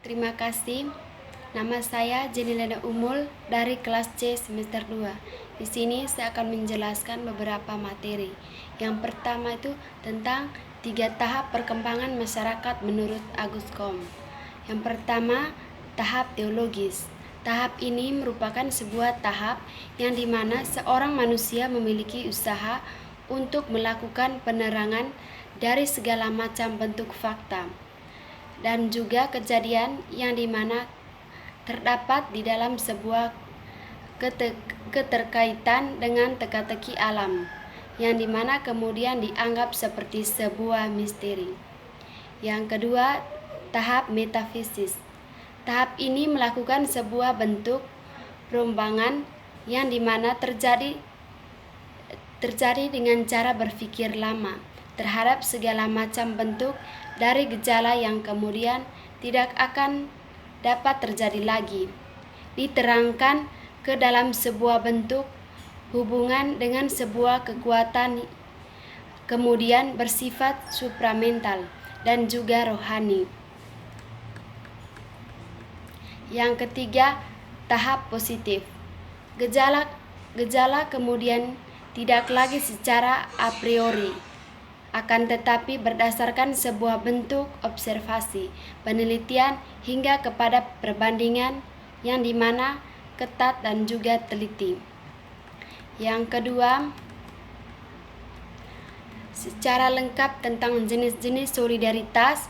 Terima kasih. Nama saya Jenilena Umul dari kelas C semester 2. Di sini saya akan menjelaskan beberapa materi. Yang pertama itu tentang 3 tahap perkembangan masyarakat menurut Agus Kom. Yang pertama, tahap teologis. Tahap ini merupakan sebuah tahap yang dimana seorang manusia memiliki usaha untuk melakukan penerangan dari segala macam bentuk fakta dan juga kejadian yang dimana terdapat di dalam sebuah keterkaitan dengan teka-teki alam, yang dimana kemudian dianggap seperti sebuah misteri. Yang kedua, tahap metafisis. Tahap ini melakukan sebuah bentuk perombangan yang dimana terjadi dengan cara berpikir lama terhadap segala macam bentuk dari gejala yang kemudian tidak akan dapat terjadi lagi, diterangkan ke dalam sebuah bentuk hubungan dengan sebuah kekuatan kemudian bersifat supramental dan juga rohani. Yang ketiga, tahap positif. Gejala kemudian tidak lagi secara a priori, akan tetapi berdasarkan sebuah bentuk observasi, penelitian hingga kepada perbandingan yang dimana ketat dan juga teliti. Yang kedua, secara lengkap tentang jenis-jenis solidaritas,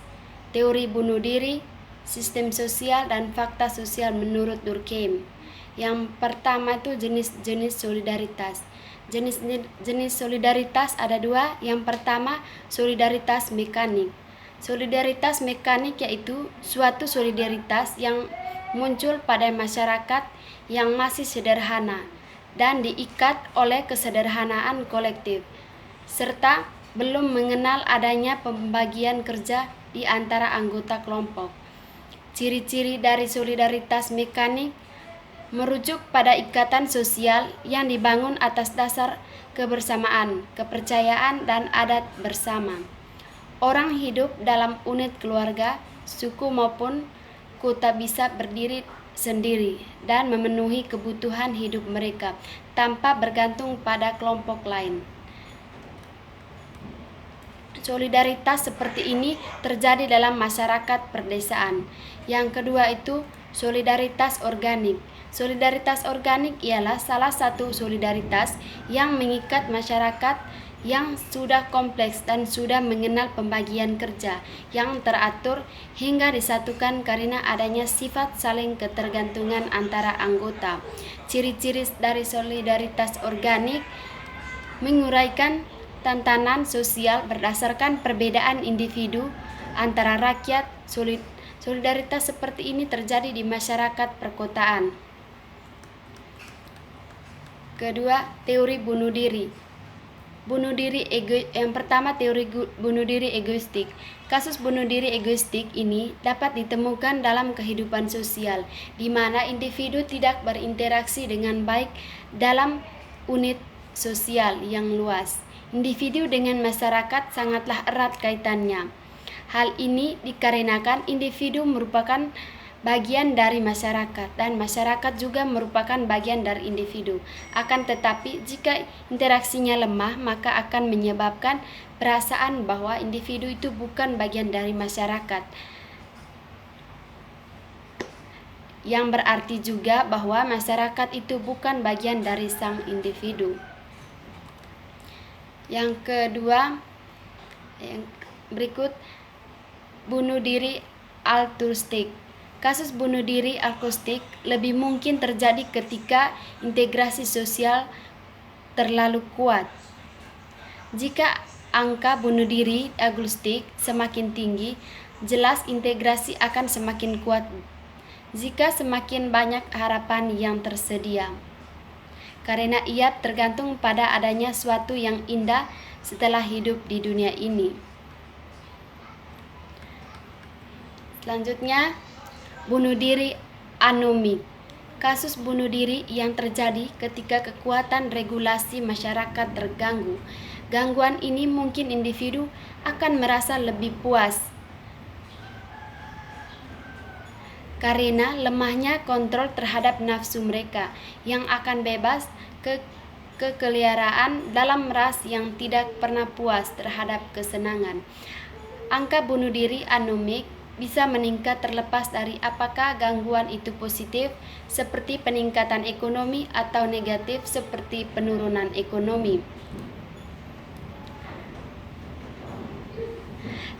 teori bunuh diri, sistem sosial, dan fakta sosial menurut Durkheim. Yang pertama itu jenis-jenis solidaritas. Jenis solidaritas ada 2. Yang pertama, solidaritas mekanik. Solidaritas mekanik yaitu suatu solidaritas yang muncul pada masyarakat yang masih sederhana dan diikat oleh kesederhanaan kolektif, serta belum mengenal adanya pembagian kerja di antara anggota kelompok. Ciri-ciri dari solidaritas mekanik merujuk pada ikatan sosial yang dibangun atas dasar kebersamaan, kepercayaan, dan adat bersama. Orang hidup dalam unit keluarga, suku maupun kota bisa berdiri sendiri dan memenuhi kebutuhan hidup mereka tanpa bergantung pada kelompok lain. Solidaritas seperti ini terjadi dalam masyarakat perdesaan. Yang kedua itu solidaritas organik. Solidaritas organik ialah salah satu solidaritas yang mengikat masyarakat yang sudah kompleks dan sudah mengenal pembagian kerja yang teratur hingga disatukan karena adanya sifat saling ketergantungan antara anggota. Ciri-ciri dari solidaritas organik menguraikan tantangan sosial berdasarkan perbedaan individu antara rakyat. Solidaritas seperti ini terjadi di masyarakat perkotaan. Kedua, teori bunuh diri. Yang pertama, teori bunuh diri egoistik. Kasus bunuh diri egoistik ini dapat ditemukan dalam kehidupan sosial, di mana individu tidak berinteraksi dengan baik dalam unit sosial yang luas. Individu dengan masyarakat sangatlah erat kaitannya. Hal ini dikarenakan individu merupakan bagian dari masyarakat dan masyarakat juga merupakan bagian dari individu. Akan tetapi jika interaksinya lemah, maka akan menyebabkan perasaan bahwa individu itu bukan bagian dari masyarakat, yang berarti juga bahwa masyarakat itu bukan bagian dari sang individu. Yang kedua, yang berikut, bunuh diri altruistik. Kasus bunuh diri altruistik lebih mungkin terjadi ketika integrasi sosial terlalu kuat. Jika angka bunuh diri altruistik semakin tinggi, jelas integrasi akan semakin kuat jika semakin banyak harapan yang tersedia, karena ia tergantung pada adanya suatu yang indah setelah hidup di dunia ini. Selanjutnya, bunuh diri anomik. Kasus bunuh diri yang terjadi ketika kekuatan regulasi masyarakat terganggu. Gangguan ini mungkin individu akan merasa lebih puas karena lemahnya kontrol terhadap nafsu mereka yang akan bebas kekeliaraan dalam ras yang tidak pernah puas terhadap kesenangan. Angka bunuh diri anomik bisa meningkat terlepas dari apakah gangguan itu positif seperti peningkatan ekonomi atau negatif seperti penurunan ekonomi.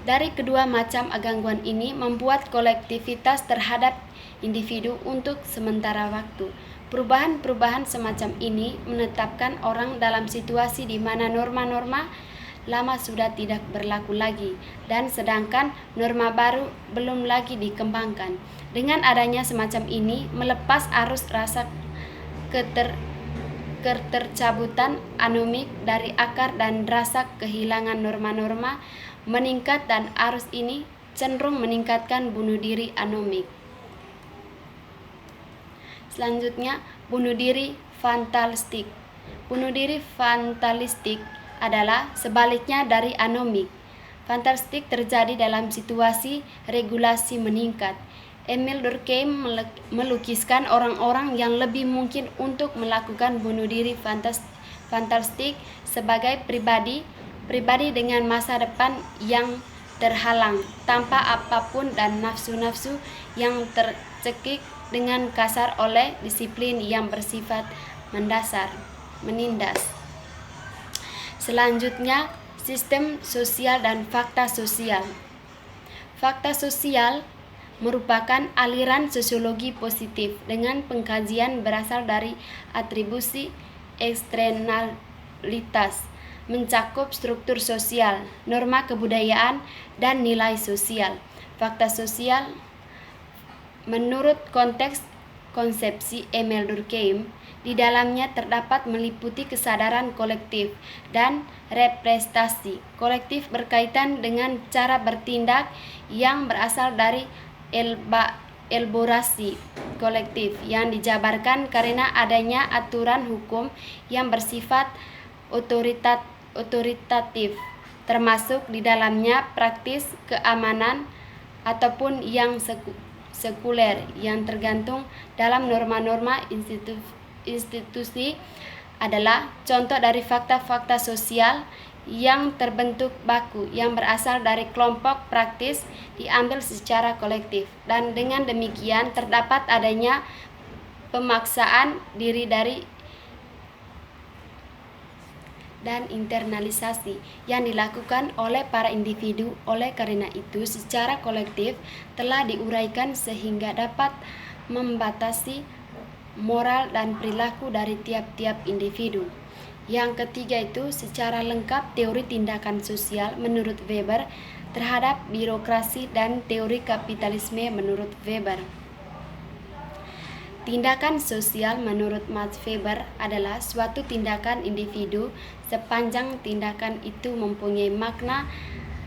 Dari kedua macam gangguan ini membuat kolektivitas terhadap individu untuk sementara waktu. Perubahan-perubahan semacam ini menetapkan orang dalam situasi di mana norma-norma lama sudah tidak berlaku lagi, dan sedangkan norma baru belum lagi dikembangkan. Dengan adanya semacam ini, melepas arus rasa ketercabutan anomik dari akar dan rasa kehilangan norma-norma meningkat, dan arus ini cenderung meningkatkan bunuh diri anomik. Selanjutnya, bunuh diri fatalistik. Bunuh diri fatalistik adalah sebaliknya dari anomik. Fatalistik terjadi dalam situasi regulasi meningkat. Emil Durkheim melukiskan orang-orang yang lebih mungkin untuk melakukan bunuh diri fatalistik sebagai pribadi dengan masa depan yang terhalang tanpa apapun dan nafsu-nafsu yang tercekik dengan kasar oleh disiplin yang bersifat menindas. Selanjutnya, sistem sosial dan fakta sosial. Fakta sosial merupakan aliran sosiologi positif dengan pengkajian berasal dari atribusi eksternalitas, mencakup struktur sosial, norma kebudayaan, dan nilai sosial. Fakta sosial menurut konteks konsepsi Emil Durkheim, di dalamnya terdapat meliputi kesadaran kolektif dan representasi kolektif berkaitan dengan cara bertindak yang berasal dari elaborasi kolektif yang dijabarkan karena adanya aturan hukum yang bersifat otoritatif, termasuk di dalamnya praktis keamanan ataupun yang sekuler yang tergantung dalam norma-norma institusi adalah contoh dari fakta-fakta sosial yang terbentuk baku yang berasal dari kelompok praktis diambil secara kolektif, dan dengan demikian terdapat adanya pemaksaan diri dan internalisasi yang dilakukan oleh para individu. Oleh karena itu, secara kolektif telah diuraikan sehingga dapat membatasi moral dan perilaku dari tiap-tiap individu. Yang ketiga itu secara lengkap teori tindakan sosial menurut Weber terhadap birokrasi dan teori kapitalisme menurut Weber. Tindakan sosial menurut Max Weber adalah suatu tindakan individu sepanjang tindakan itu mempunyai makna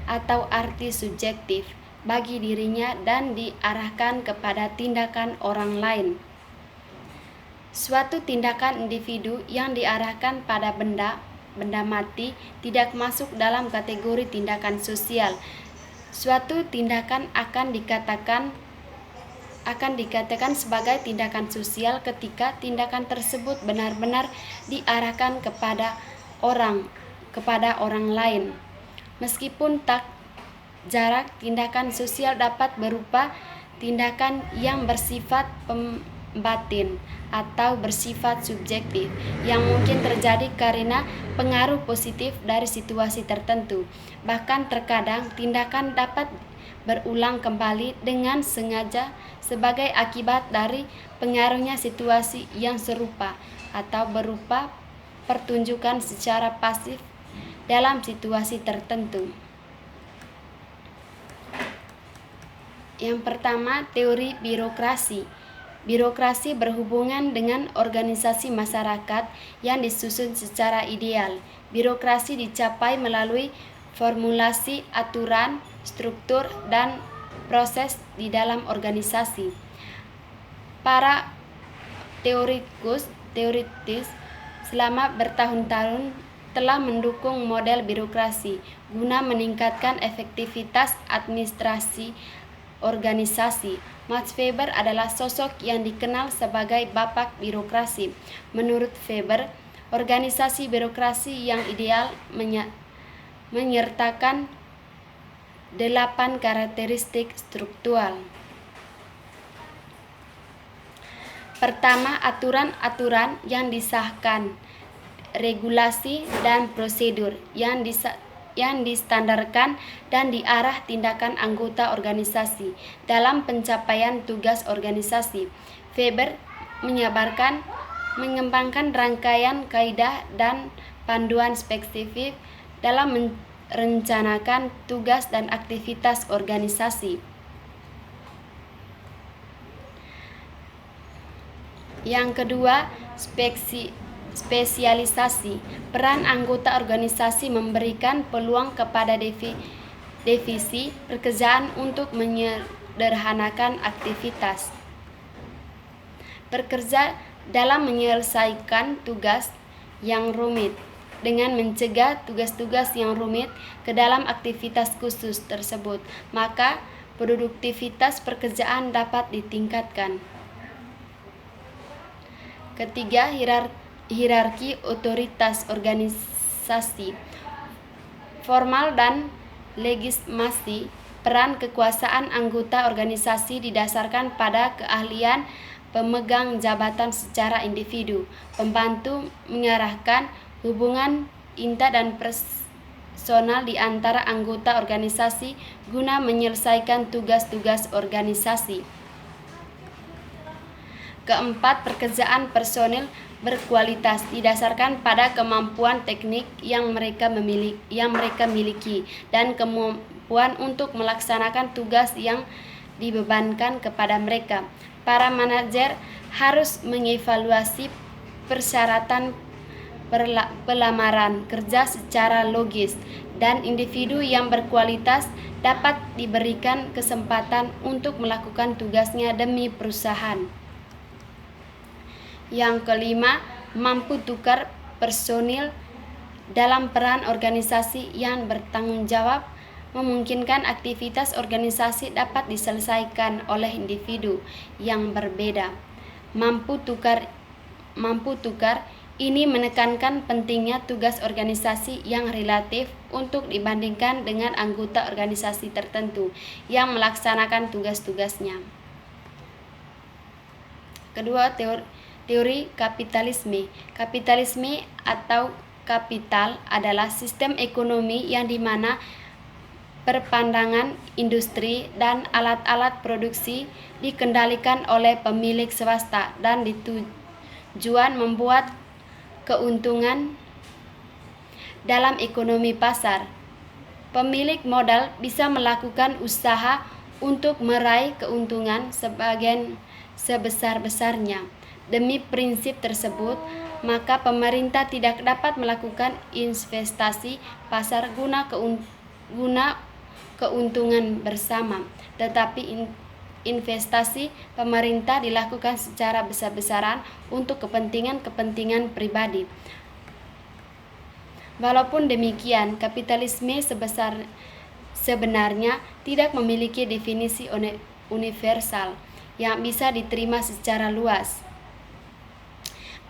atau arti subjektif bagi dirinya dan diarahkan kepada tindakan orang lain. Suatu tindakan individu yang diarahkan pada benda mati tidak masuk dalam kategori tindakan sosial. Suatu tindakan akan dikatakan sebagai tindakan sosial ketika tindakan tersebut benar-benar diarahkan kepada orang lain. Meskipun tak jarak, tindakan sosial dapat berupa tindakan yang bersifat batin atau bersifat subjektif yang mungkin terjadi karena pengaruh positif dari situasi tertentu. Bahkan terkadang tindakan dapat berulang kembali dengan sengaja sebagai akibat dari pengaruhnya situasi yang serupa atau berupa pertunjukan secara pasif dalam situasi tertentu. Yang pertama, teori birokrasi. Birokrasi berhubungan dengan organisasi masyarakat yang disusun secara ideal. Birokrasi dicapai melalui formulasi aturan, struktur, dan proses di dalam organisasi. Para teoritis selama bertahun-tahun telah mendukung model birokrasi guna meningkatkan efektivitas administrasi organisasi. Max Weber adalah sosok yang dikenal sebagai bapak birokrasi. Menurut Weber, organisasi birokrasi yang ideal menyertakan 8 karakteristik struktural. Pertama, aturan-aturan yang disahkan, regulasi dan prosedur yang distandarkan dan diarah tindakan anggota organisasi dalam pencapaian tugas organisasi. Weber mengembangkan rangkaian kaidah dan panduan spesifik dalam merencanakan tugas dan aktivitas organisasi. Yang kedua, spesialisasi. Peran anggota organisasi memberikan peluang kepada divisi pekerjaan untuk menyederhanakan aktivitas. Bekerja dalam menyelesaikan tugas yang rumit dengan mencegah tugas-tugas yang rumit ke dalam aktivitas khusus tersebut, maka produktivitas pekerjaan dapat ditingkatkan. Ketiga, hierarki otoritas organisasi. Formal dan legitimasi. Peran kekuasaan anggota organisasi didasarkan pada keahlian pemegang jabatan secara individu, membantu mengarahkan hubungan inta dan personal di antara anggota organisasi guna menyelesaikan tugas-tugas organisasi. Keempat, pekerjaan personil berkualitas didasarkan pada kemampuan teknik yang mereka miliki dan kemampuan untuk melaksanakan tugas yang dibebankan kepada mereka. Para manajer harus mengevaluasi persyaratan pelamaran kerja secara logis, dan individu yang berkualitas dapat diberikan kesempatan untuk melakukan tugasnya demi perusahaan. Yang kelima, mampu tukar personil dalam peran organisasi yang bertanggung jawab, memungkinkan aktivitas organisasi dapat diselesaikan oleh individu yang berbeda. Mampu tukar ini menekankan pentingnya tugas organisasi yang relatif untuk dibandingkan dengan anggota organisasi tertentu yang melaksanakan tugas-tugasnya. Kedua, teori kapitalisme. Kapitalisme atau kapital adalah sistem ekonomi yang dimana perpandangan industri dan alat-alat produksi dikendalikan oleh pemilik swasta dan ditujuan membuat keuntungan dalam ekonomi pasar. Pemilik modal bisa melakukan usaha untuk meraih keuntungan sebesar-besarnya. Demi prinsip tersebut, maka pemerintah tidak dapat melakukan investasi pasar guna keuntungan bersama, tetapi investasi pemerintah dilakukan secara besar-besaran untuk kepentingan pribadi. Walaupun demikian, kapitalisme sebenarnya tidak memiliki definisi universal yang bisa diterima secara luas.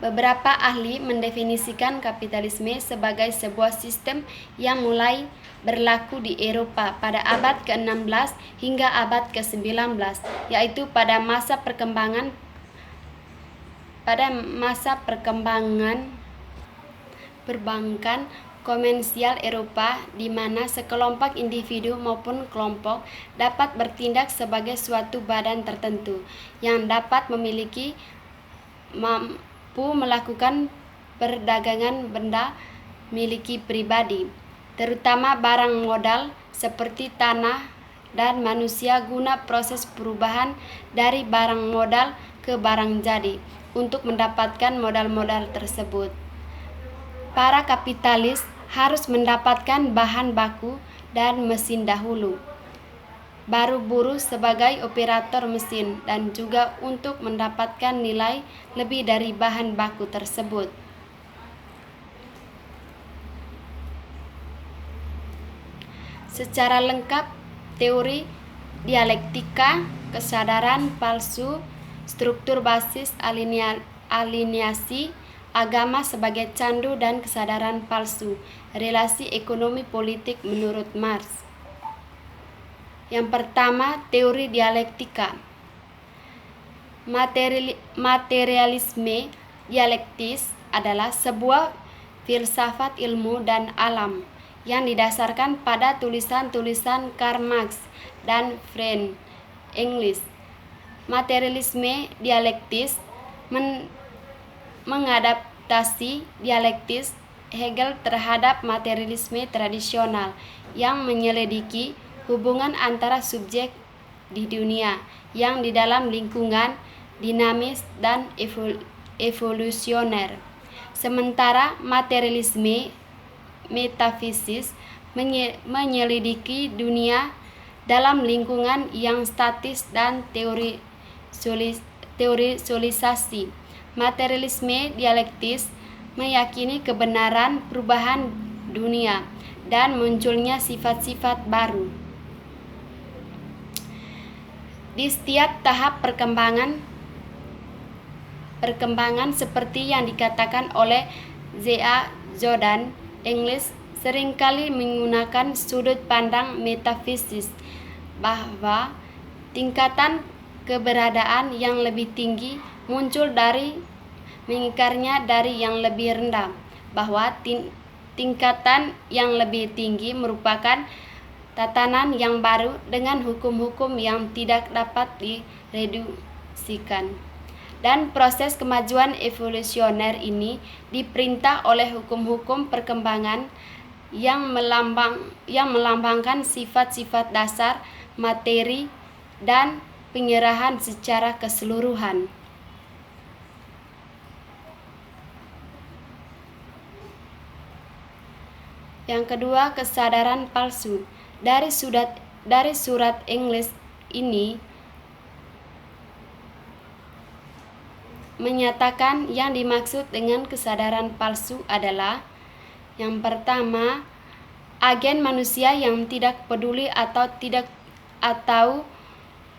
Beberapa ahli mendefinisikan kapitalisme sebagai sebuah sistem yang mulai berlaku di Eropa pada abad ke-16 hingga abad ke-19, yaitu pada masa perkembangan perbankan komersial Eropa, di mana sekelompok individu maupun kelompok dapat bertindak sebagai suatu badan tertentu yang dapat mampu melakukan perdagangan benda miliki pribadi, terutama barang modal seperti tanah dan manusia, guna proses perubahan dari barang modal ke barang jadi. Untuk mendapatkan modal-modal tersebut, para kapitalis harus mendapatkan bahan baku dan mesin dahulu, baru buruh sebagai operator mesin, dan juga untuk mendapatkan nilai lebih dari bahan baku tersebut. Secara lengkap, teori dialektika, kesadaran palsu, struktur basis alineasi, agama sebagai candu dan kesadaran palsu, relasi ekonomi politik menurut Marx. Yang pertama, teori dialektika. Materialisme dialektis adalah sebuah filsafat ilmu dan alam yang didasarkan pada tulisan-tulisan Karl Marx dan Friedrich Engels. Materialisme dialektis mengadaptasi dialektis Hegel terhadap materialisme tradisional yang menyelidiki hubungan antara subjek di dunia yang di dalam lingkungan dinamis dan evolusioner. Sementara materialisme metafisis menyelidiki dunia dalam lingkungan yang statis dan teorisasi. Materialisme dialektis meyakini kebenaran perubahan dunia dan munculnya sifat-sifat baru. Di setiap tahap perkembangan seperti yang dikatakan oleh Z.A. Jordan, Engels seringkali menggunakan sudut pandang metafisis bahwa tingkatan keberadaan yang lebih tinggi muncul dari mengikarnya dari yang lebih rendah, bahwa tingkatan yang lebih tinggi merupakan tatanan yang baru dengan hukum-hukum yang tidak dapat direduksikan. Dan proses kemajuan evolusioner ini diperintah oleh hukum-hukum perkembangan yang melambangkan sifat-sifat dasar materi dan penyerahan secara keseluruhan. Yang kedua, kesadaran palsu. Dari surat Engels ini menyatakan yang dimaksud dengan kesadaran palsu adalah yang pertama, agen manusia yang tidak peduli atau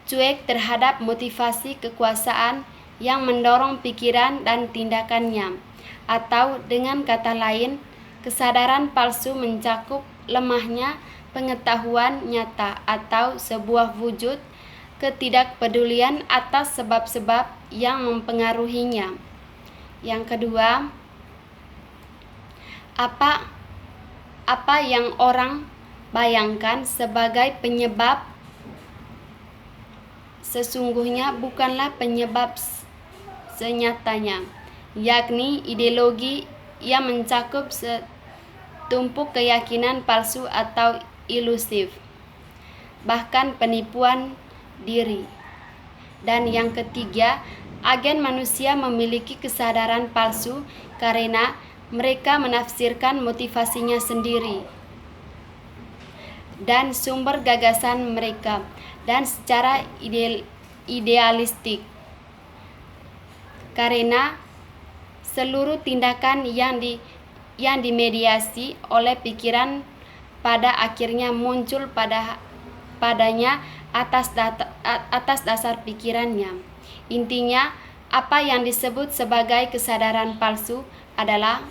cuek terhadap motivasi kekuasaan yang mendorong pikiran dan tindakannya, atau dengan kata lain, kesadaran palsu mencakup lemahnya pengetahuan nyata atau sebuah wujud ketidakpedulian atas sebab-sebab yang mempengaruhinya. Yang kedua, apa yang orang bayangkan sebagai penyebab sesungguhnya bukanlah penyebab senyatanya, yakni ideologi yang mencakup setumpuk keyakinan palsu atau ilusif, bahkan penipuan diri. Dan yang ketiga, agen manusia memiliki kesadaran palsu karena mereka menafsirkan motivasinya sendiri dan sumber gagasan mereka dan secara idealistik, karena seluruh tindakan yang dimediasi oleh pikiran pada akhirnya muncul padanya atas dasar pikirannya. Intinya, apa yang disebut sebagai kesadaran palsu adalah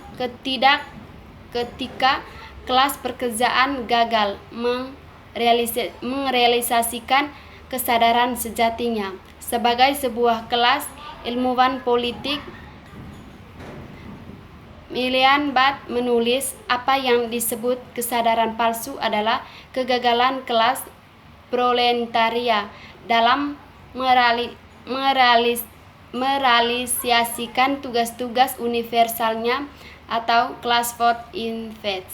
ketika kelas pekerjaan gagal merealisasikan kesadaran sejatinya. Sebagai sebuah kelas ilmuwan politik, Milian Bat menulis apa yang disebut kesadaran palsu adalah kegagalan kelas proletaria dalam merealisasikan tugas-tugas universalnya atau class vote in fact.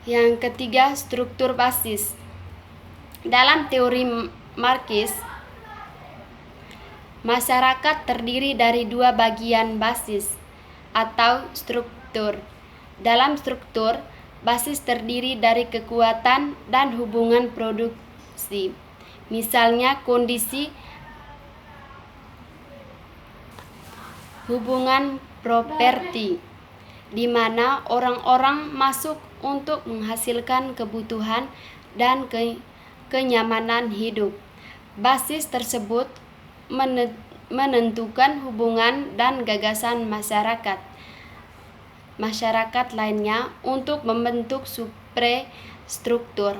Yang ketiga, struktur basis. Dalam teori Marxis, masyarakat terdiri dari dua bagian basis atau struktur. Dalam struktur, basis terdiri dari kekuatan dan hubungan produksi. Misalnya kondisi hubungan properti, di mana orang-orang masuk untuk menghasilkan kebutuhan dan kenyamanan hidup. Basis tersebut menentukan hubungan dan gagasan masyarakat lainnya untuk membentuk substruktur,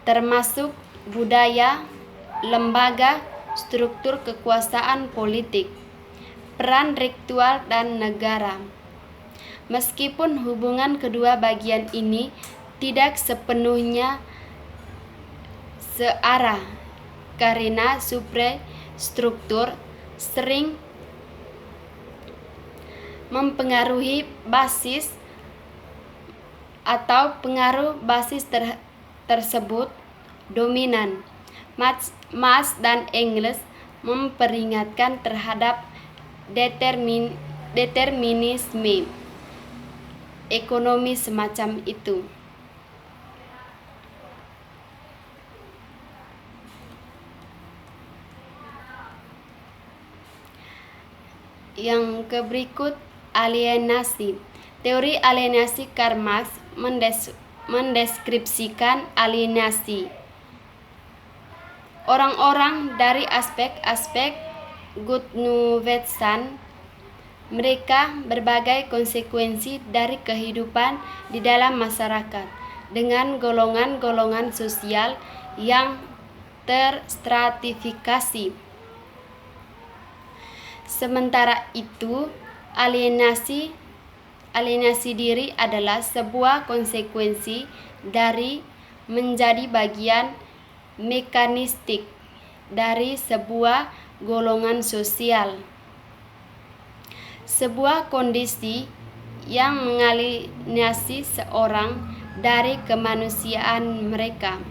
termasuk budaya, lembaga, struktur kekuasaan politik, peran rektoral dan negara. Meskipun hubungan kedua bagian ini tidak sepenuhnya searah, karena substruktur sering mempengaruhi basis atau pengaruh basis tersebut dominan. Marx dan Engels memperingatkan terhadap determinisme ekonomi semacam itu. Yang berikut, alienasi. Teori alienasi Karl Marx mendeskripsikan alienasi orang-orang dari aspek-aspek Grundnutzen mereka berbagai konsekuensi dari kehidupan di dalam masyarakat dengan golongan-golongan sosial yang terstratifikasi. Sementara itu, alienasi diri adalah sebuah konsekuensi dari menjadi bagian mekanistik dari sebuah golongan sosial. Sebuah kondisi yang mengalienasi seorang dari kemanusiaan mereka.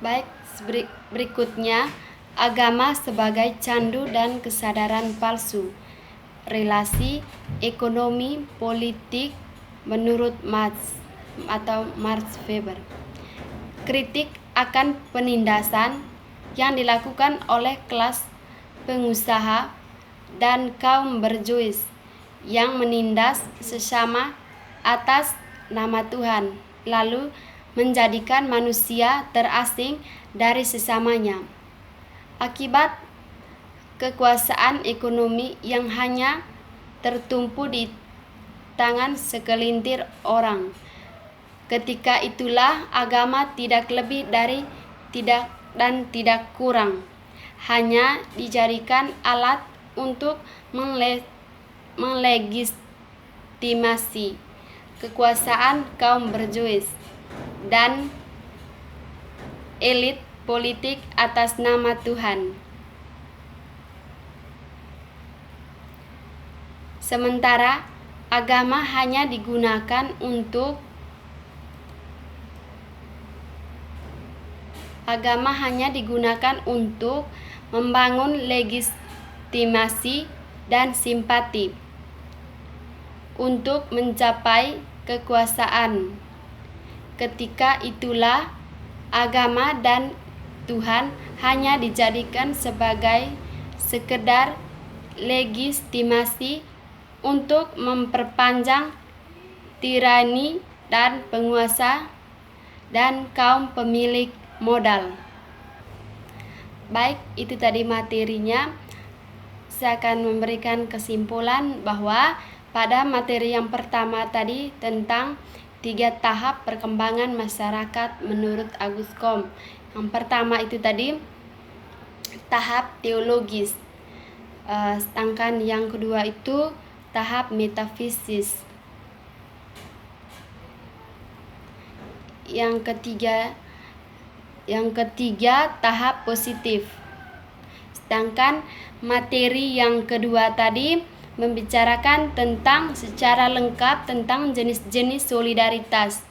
Baik, berikutnya agama sebagai candu dan kesadaran palsu. Relasi ekonomi politik menurut Max Weber. Kritik akan penindasan yang dilakukan oleh kelas pengusaha dan kaum berjuis yang menindas sesama atas nama Tuhan, lalu menjadikan manusia terasing dari sesamanya. Akibat kekuasaan ekonomi yang hanya tertumpu di tangan segelintir orang. Ketika itulah agama tidak lebih dari tidak kurang, hanya dijadikan alat untuk melegitimasi kekuasaan kaum berjuis dan elit politik atas nama Tuhan. Sementara agama hanya digunakan untuk membangun legitimasi dan simpati untuk mencapai kekuasaan. Ketika itulah agama dan Tuhan hanya dijadikan sebagai sekedar legitimasi untuk memperpanjang tirani dan penguasa dan kaum pemilik modal. Baik, itu tadi materinya. Saya akan memberikan kesimpulan bahwa pada materi yang pertama tadi tentang 3 tahap perkembangan masyarakat menurut Auguste Comte. Yang pertama itu tadi tahap teologis, sedangkan yang kedua itu tahap metafisis. Yang ketiga tahap positif. Sedangkan materi yang kedua tadi membicarakan tentang secara lengkap tentang jenis-jenis solidaritas,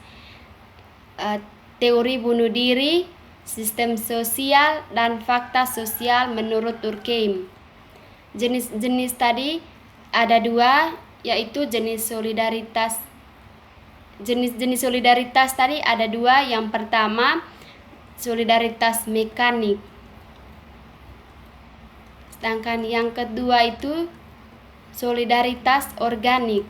teori bunuh diri, sistem sosial, dan fakta sosial menurut Durkheim. Jenis-jenis tadi ada 2, yaitu jenis solidaritas tadi ada 2. Yang pertama solidaritas mekanik. Sedangkan yang kedua itu solidaritas organik.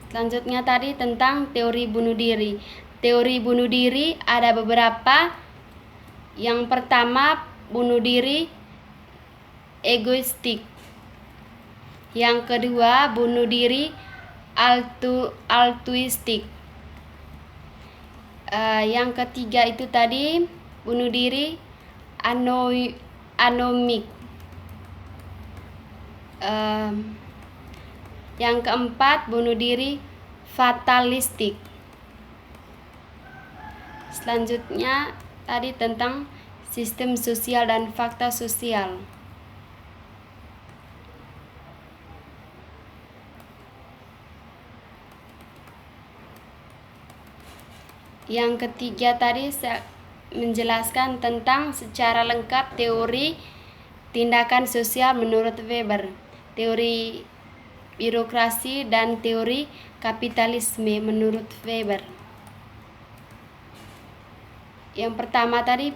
Selanjutnya tadi tentang teori bunuh diri. Teori bunuh diri ada beberapa. Yang pertama, bunuh diri egoistik. Yang kedua, bunuh diri altruistik. Yang ketiga itu tadi bunuh diri anomik. Yang keempat, bunuh diri fatalistik. Selanjutnya tadi tentang sistem sosial dan fakta sosial. Yang ketiga tadi saya menjelaskan tentang secara lengkap teori tindakan sosial menurut Weber, teori birokrasi dan teori kapitalisme menurut Weber. Yang pertama tadi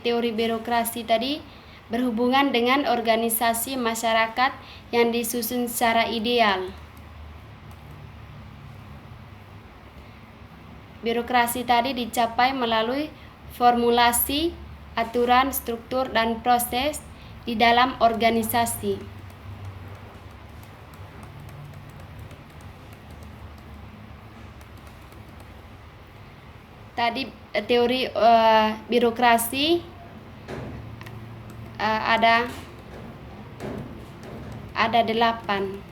teori birokrasi tadi berhubungan dengan organisasi masyarakat yang disusun secara ideal. Birokrasi tadi dicapai melalui formulasi, aturan, struktur, dan proses di dalam organisasi. Tadi teori birokrasi ada 8.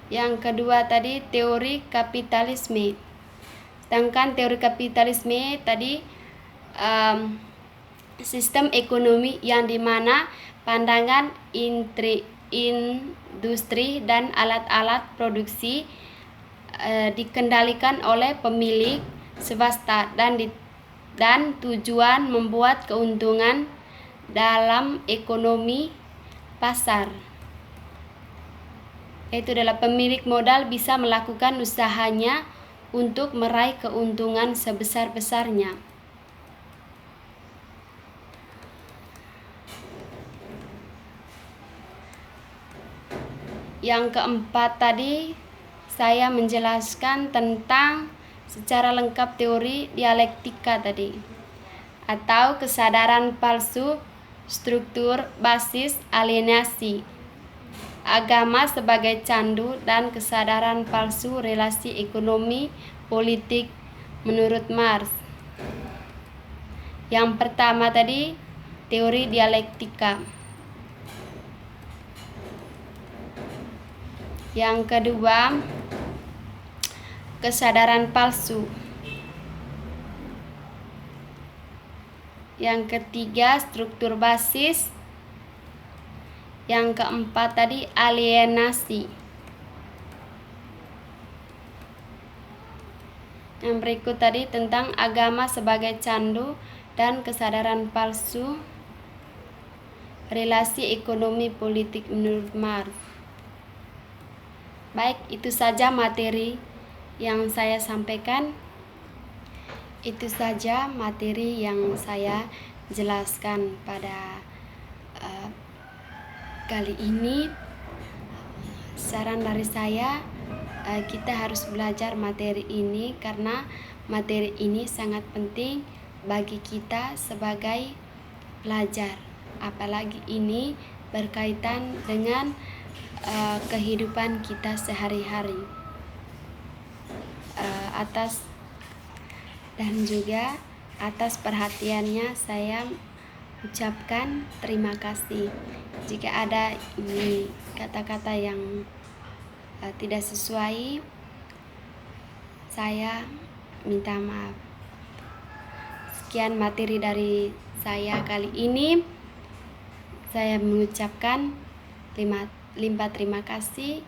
Yang kedua tadi teori kapitalisme. Sedangkan teori kapitalisme tadi sistem ekonomi yang dimana pandangan industri dan alat-alat produksi dikendalikan oleh pemilik swasta dan tujuan membuat keuntungan dalam ekonomi pasar. Itu adalah pemilik modal bisa melakukan usahanya untuk meraih keuntungan sebesar-besarnya. Yang keempat tadi saya menjelaskan tentang secara lengkap teori dialektika tadi, atau kesadaran palsu, struktur basis alienasi, agama sebagai candu, dan kesadaran palsu relasi ekonomi politik menurut Marx. Yang pertama tadi teori dialektika. Yang kedua kesadaran palsu. Yang ketiga struktur basis. Yang keempat tadi alienasi. Yang berikut tadi tentang agama sebagai candu dan kesadaran palsu relasi ekonomi politik menurut Marx. Baik, itu saja materi yang saya sampaikan. Itu saja materi yang saya jelaskan pada kali ini. Saran dari saya, kita harus belajar materi ini karena materi ini sangat penting bagi kita sebagai pelajar. Apalagi ini berkaitan dengan kehidupan kita sehari-hari. Atas perhatiannya saya ucapkan terima kasih. Jika ada kata-kata yang tidak sesuai, saya minta maaf. Sekian materi dari saya kali ini. Saya mengucapkan limpah terima kasih.